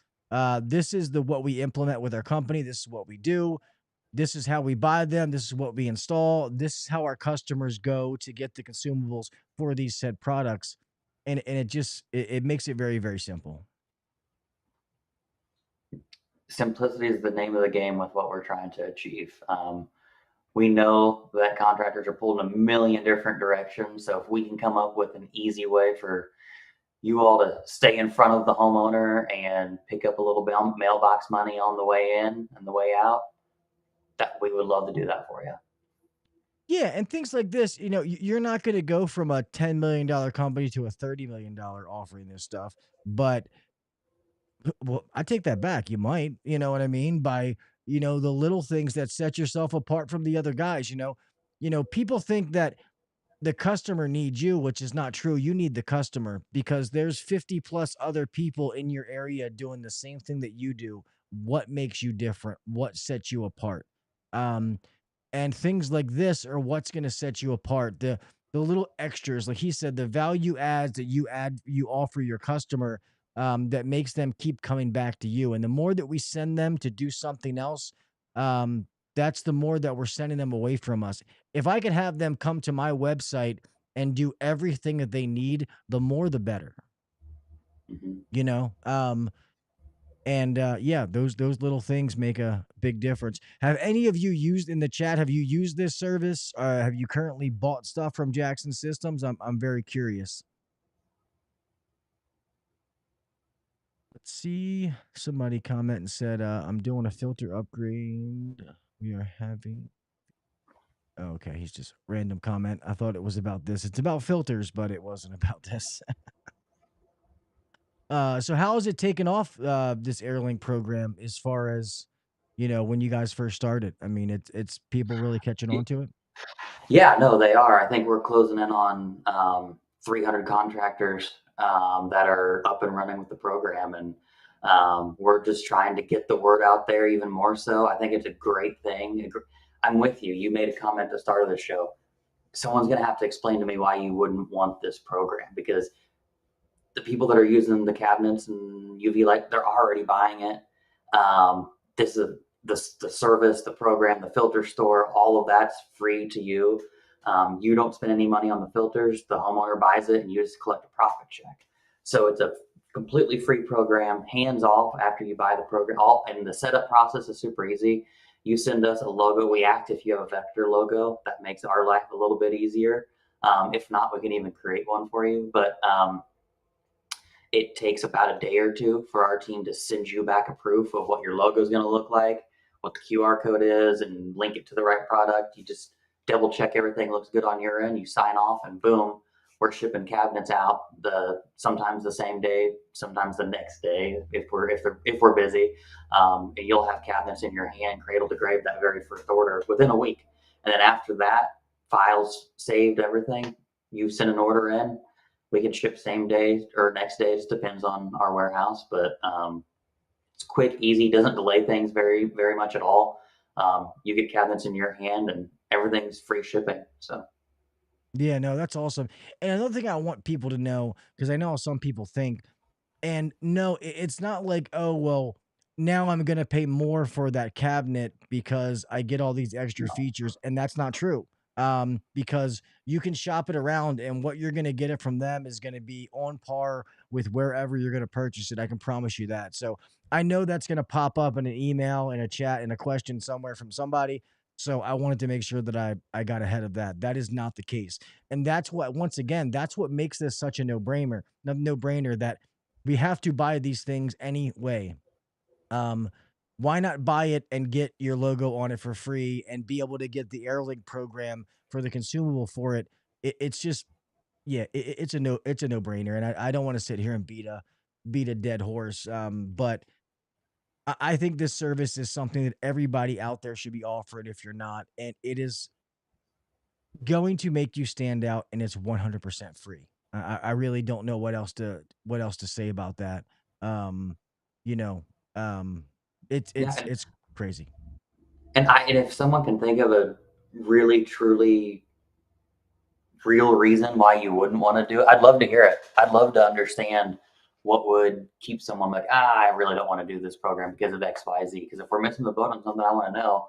This is the what we implement with our company. This is what we do. This is how we buy them. This is what we install. This is how our customers go to get the consumables for these said products. And it makes it very, very simple. Simplicity is the name of the game with what we're trying to achieve. We know that contractors are pulled in a million different directions. So if we can come up with an easy way for you all to stay in front of the homeowner and pick up a little bit of mailbox money on the way in and the way out, that we would love to do that for you. Yeah, and things like this, you're not going to go from a $10 million company to a $30 million offering this stuff. But well, I take that back. You might, you know what I mean, by the little things that set yourself apart from the other guys. People think that the customer needs you, which is not true. You need the customer because there's 50 plus other people in your area doing the same thing that you do. What makes you different? What sets you apart? Um, and things like this are what's going to set you apart. The little extras, like he said, the value adds that you offer your customer, that makes them keep coming back to you. And the more that we send them to do something else, that's the more that we're sending them away from us. If I could have them come to my website and do everything that they need, the more the better, Mm-hmm. you know? And yeah, those little things make a big difference. Have any of you used in the chat? Have you used this service? Have you currently bought stuff from Jackson Systems? I'm very curious. Let's see. Somebody comment and said, "I'm doing a filter upgrade. We are having." Oh, okay, he's just random comment. I thought it was about this. It's about filters, but it wasn't about this. So how is it taken off this AirLink program as far as when you guys first started? I mean, it's people really catching on to it. Yeah, no, they are. I think we're closing in on 300 contractors that are up and running with the program, and we're just trying to get the word out there even more so. I think it's a great thing. I'm with you. You made a comment at the start of the show. Someone's going to have to explain to me why you wouldn't want this program, because the people that are using the cabinets and UV light, they're already buying it. This is the service, the program, the filter store, all of that's free to you. You don't spend any money on the filters. The homeowner buys it and you just collect a profit check. So it's a completely free program, hands off after you buy the program. And the setup process is super easy. You send us a logo. We act if you have a vector logo. That makes our life a little bit easier. If not, we can even create one for you. But it takes about a day or two for our team to send you back a proof of what your logo is going to look like, what the QR code is, and link it to the right product. You just double check everything looks good on your end. You sign off, and boom, we're shipping cabinets out. Sometimes the same day, sometimes the next day if we're busy. And you'll have cabinets in your hand, cradle to grave, that very first order within a week. And then after that, files saved, everything. You send an order in, we can ship same day or next day. It just depends on our warehouse, but it's quick, easy, doesn't delay things very, very much at all. You get cabinets in your hand and everything's free shipping. So Yeah, no, that's awesome. And another thing I want people to know, because I know how some people think, and no, it's not like, oh, well, now I'm going to pay more for that cabinet because I get all these extra features. And that's not true. Because you can shop it around, and what you're going to get it from them is going to be on par with wherever you're going to purchase it. I can promise you that. So I know that's going to pop up in an email, in a chat, in a question somewhere from somebody. So I wanted to make sure that I got ahead of that. That is not the case. And that's what, once again, that's what makes this such a no brainer, that we have to buy these things anyway. Um, why not buy it and get your logo on it for free and be able to get the AirLink program for the consumable for it? It's just, yeah, it's a no brainer. And I don't want to sit here and beat a dead horse. But I think this service is something that everybody out there should be offered if you're not, and it is going to make you stand out, and it's 100% free. I really don't know what else to say about that. Um, you know, um, it's yeah, it's it's crazy. and if someone can think of a really truly real reason why you wouldn't want to do it, I'd love to hear it. I'd love to understand what would keep someone like, I really don't want to do this program because of X, Y, Z. Because if we're missing the boat on something, I want to know.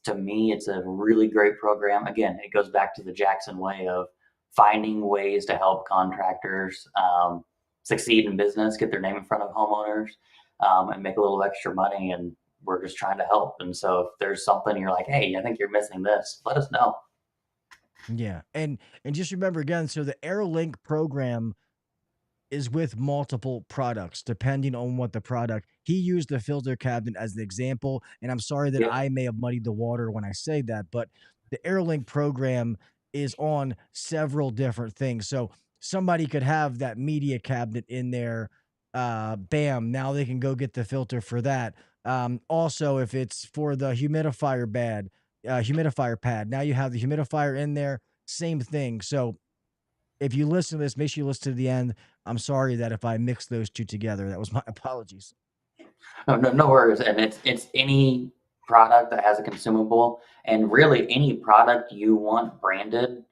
To me, it's a really great program. Again, it goes back to the Jackson way of finding ways to help contractors succeed in business, get their name in front of homeowners, and make a little extra money. And we're just trying to help. And so if there's something you're like, hey, I think you're missing this, let us know. Yeah, and just remember again, so the AirLink program is with multiple products depending on what the product. He used the filter cabinet as an example, and I'm sorry that Yep. I may have muddied the water when I say that, but the AirLink program is on several different things. So somebody could have that media cabinet in there. Bam, now they can go get the filter for that. Also, if it's for the humidifier pad, now you have the humidifier in there. Same thing. So if you listen to this, make sure you listen to the end. I'm sorry that if I mixed those two together, that was my apologies. Oh, no, no worries. And it's any product that has a consumable, and really any product you want branded,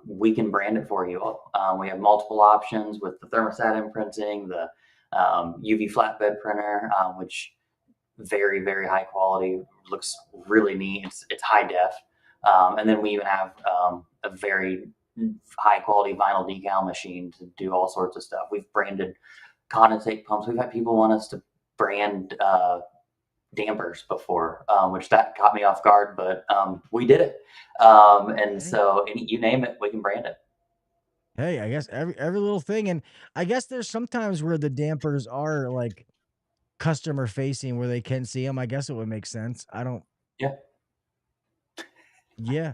we can brand it for you. We have multiple options with the thermostat imprinting, the UV flatbed printer, which very, very high quality, looks really neat. It's high def. And then we even have a very high quality vinyl decal machine to do all sorts of stuff. We've branded condensate pumps. We've had people want us to brand dampers before, which that caught me off guard, but we did it. And Hey, so you name it, we can brand it. hey, I guess every little thing, and I guess there's sometimes where the dampers are like customer facing, where they can see them. I guess it would make sense. I don't. Yeah, Yeah,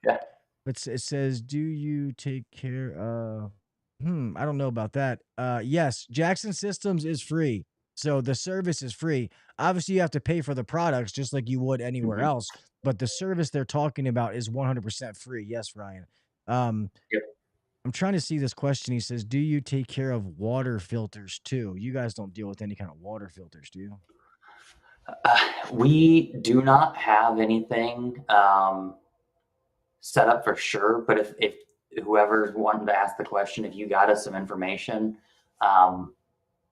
yeah. it says, do you take care? I don't know about that. Yes, Jackson Systems is free. So the service is free. Obviously, you have to pay for the products just like you would anywhere Mhm. else, but the service they're talking about is 100% free. Yes, Ryan. Um, Yep. I'm trying to see this question. He says, "Do you take care of water filters too?" You guys don't deal with any kind of water filters, do you? We do not have anything set up for sure, but if whoever's wanting to ask the question, if you got us some information, um,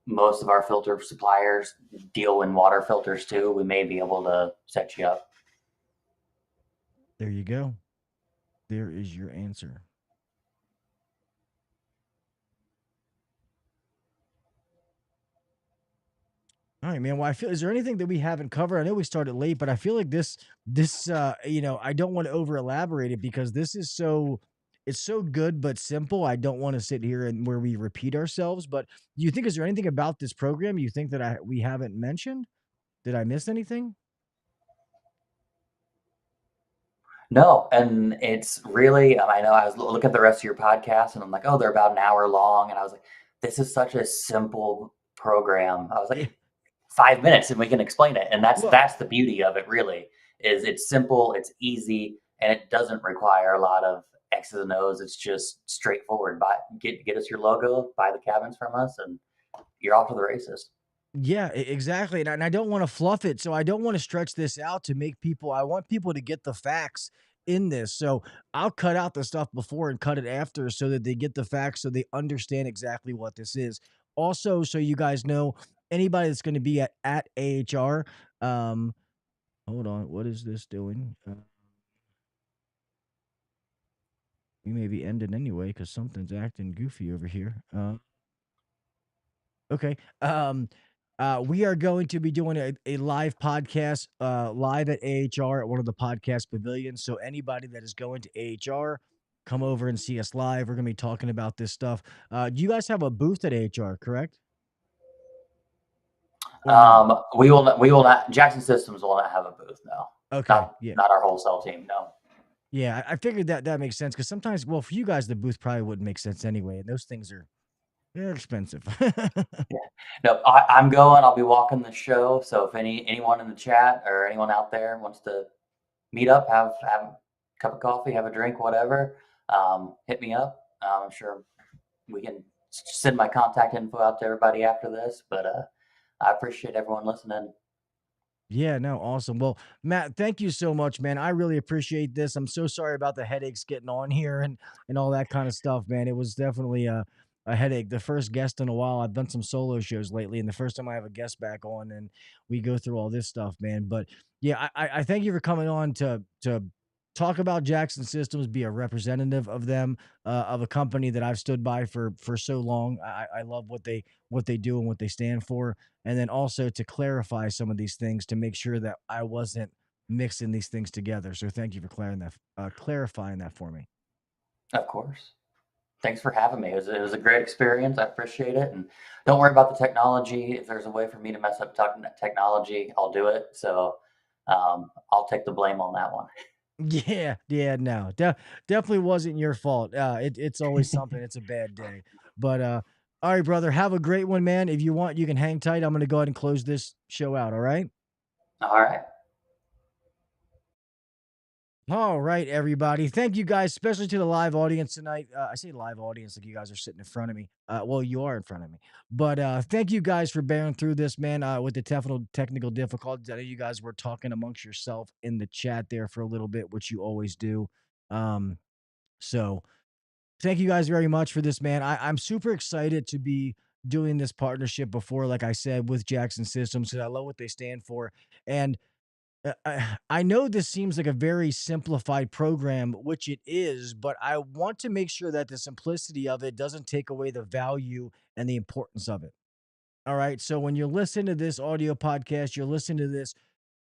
most of our filter suppliers deal in water filters too. We may be able to set you up. There you go. There is your answer. All right, man. Well, I feel is there anything that we haven't covered? I know we started late, but I feel like this, I don't want to over elaborate it because this is so it's so good but simple. I don't want to sit here and where we repeat ourselves. But do you think is there anything about this program you think that we haven't mentioned? Did I miss anything? No, and it's really, I know I was looking at the rest of your podcast and I'm like, oh, they're about an hour long. And I was like, this is such a simple program. I was Yeah. like, 5 minutes and we can explain it. And Well, that's the beauty of it really is it's simple, it's easy, and it doesn't require a lot of X's and O's. It's just straightforward. Get us your logo, buy the cabins from us, and you're off to the races. yeah, exactly. And I don't want to fluff it. So I don't want to stretch this out to make people, I want people to get the facts in this. So I'll cut out the stuff before and cut it after so that they get the facts so they understand exactly what this is. Also, so you guys know anybody that's going to be at AHR, um, hold on, what is this doing? We may be ending anyway because something's acting goofy over here. Okay. We are going to be doing a live podcast, live at AHR at one of the podcast pavilions. So anybody that is going to AHR, come over and see us live. We're going to be talking about this stuff. Do you guys have a booth at AHR, correct? Or no? We will not. Jackson Systems will not have a booth. No, Okay. Yeah. not our wholesale team. No. Yeah. I figured that makes sense because sometimes, well, for you guys, the booth probably wouldn't make sense anyway. And those things are they're expensive. Yeah. No, I'm going. I'll be walking the show. So if anyone in the chat or anyone out there wants to meet up, have a cup of coffee, have a drink, whatever, hit me up. I'm sure we can send my contact info out to everybody after this. But I appreciate everyone listening. Yeah, no, awesome. Well, Matt, thank you so much, man. I really appreciate this. I'm so sorry about the headaches getting on here and all that kind of stuff, man. It was definitely a headache. The first guest in a while. I've done some solo shows lately, and the first time I have a guest back on, and we go through all this stuff, man. But yeah, I thank you for coming on to talk about Jackson Systems, be a representative of them, of a company that I've stood by for so long. I love what they do and what they stand for, and then also to clarify some of these things to make sure that I wasn't mixing these things together. So thank you for clarifying that for me. Of course. Thanks for having me. It was a great experience. I appreciate it. And don't worry about the technology. If there's a way for me to mess up technology, I'll do it. So I'll take the blame on that one. Yeah, yeah, no, definitely wasn't your fault. It's always something. It's a bad day, but all right, brother, have a great one, man. If you want, you can hang tight. I'm gonna go ahead and close this show out. All right. All right. All right, everybody. Thank you guys, especially to the live audience tonight. I say live audience like you guys are sitting in front of me. Well, you are in front of me. But thank you guys for bearing through this, man, with the technical difficulties. I know you guys were talking amongst yourself in the chat there for a little bit, which you always do. So thank you guys very much for this, man. I'm super excited to be doing this partnership before, like I said, with Jackson Systems, because I love what they stand for. And I know this seems like a very simplified program, which it is, but I want to make sure that the simplicity of it doesn't take away the value and the importance of it. All right. So when you're listening to this audio podcast, you're listening to this,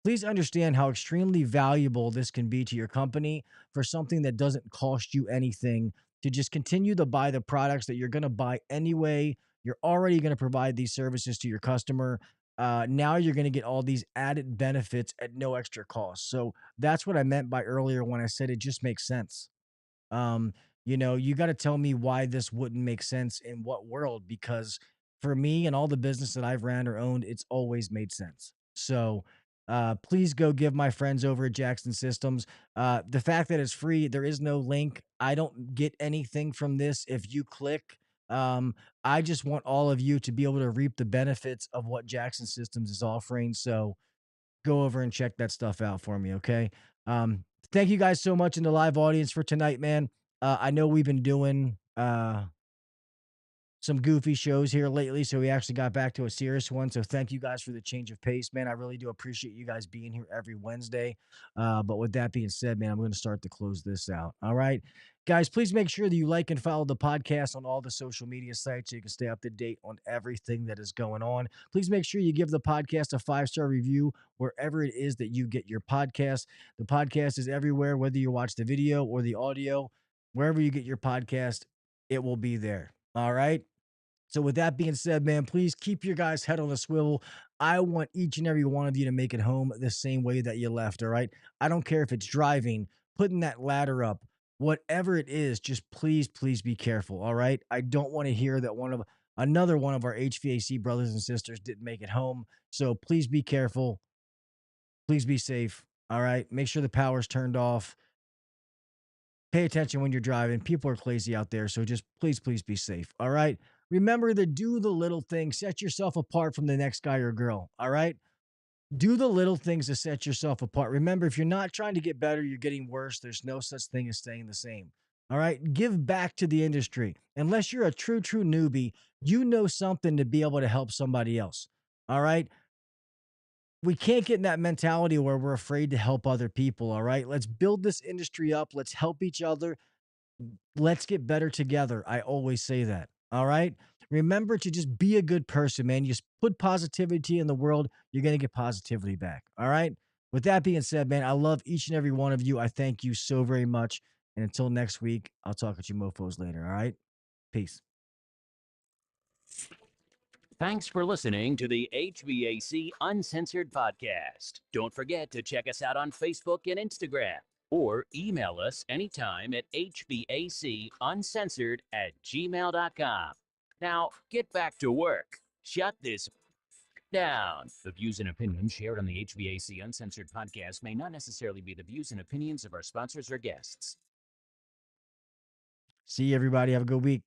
please understand how extremely valuable this can be to your company for something that doesn't cost you anything to just continue to buy the products that you're going to buy anyway. You're already going to provide these services to your customer. Now you're going to get all these added benefits at no extra cost. So that's what I meant by earlier when I said it just makes sense. Um, you got to tell me why this wouldn't make sense in what world, because for me and all the business that I've ran or owned, it's always made sense. So please go give my friends over at Jackson Systems. The fact that it's free, there is no link. I don't get anything from this if you click. I just want all of you to be able to reap the benefits of what Jackson Systems is offering. So go over and check that stuff out for me. Okay. Thank you guys so much in the live audience for tonight, man. I know we've been doing some goofy shows here lately, so we actually got back to a serious one. So thank you guys for the change of pace, man. I really do appreciate you guys being here every Wednesday. But with that being said, man, I'm going to start to close this out. All right, guys, please make sure that you like and follow the podcast on all the social media sites so you can stay up to date on everything that is going on. Please make sure you give the podcast a 5-star review wherever it is that you get your podcast. The podcast is everywhere, whether you watch the video or the audio, wherever you get your podcast, it will be there. All right. So with that being said, man, please keep your guys' head on a swivel. I want each and every one of you to make it home the same way that you left, all right? I don't care if it's driving, putting that ladder up, whatever it is, just please, please be careful, all right? I don't want to hear that another one of our HVAC brothers and sisters didn't make it home. So please be careful. Please be safe, all right? Make sure the power's turned off. Pay attention when you're driving. People are crazy out there, so just please, please be safe, all right? Remember to do the little things. Set yourself apart from the next guy or girl. All right. Do the little things to set yourself apart. Remember, if you're not trying to get better, you're getting worse. There's no such thing as staying the same. All right. Give back to the industry. Unless you're a true newbie, you know something to be able to help somebody else. All right. We can't get in that mentality where we're afraid to help other people. All right. Let's build this industry up. Let's help each other. Let's get better together. I always say that. All right. Remember to just be a good person, man. You just put positivity in the world, you're going to get positivity back. All right. With that being said, man, I love each and every one of you. I thank you so very much. And until next week, I'll talk with you mofos later. All right. Peace. Thanks for listening to the HVAC Uncensored Podcast. Don't forget to check us out on Facebook and Instagram, or email us anytime at hvacuncensored@gmail.com. Now, get back to work. Shut this down. The views and opinions shared on the HVAC Uncensored Podcast may not necessarily be the views and opinions of our sponsors or guests. See you, everybody. Have a good week.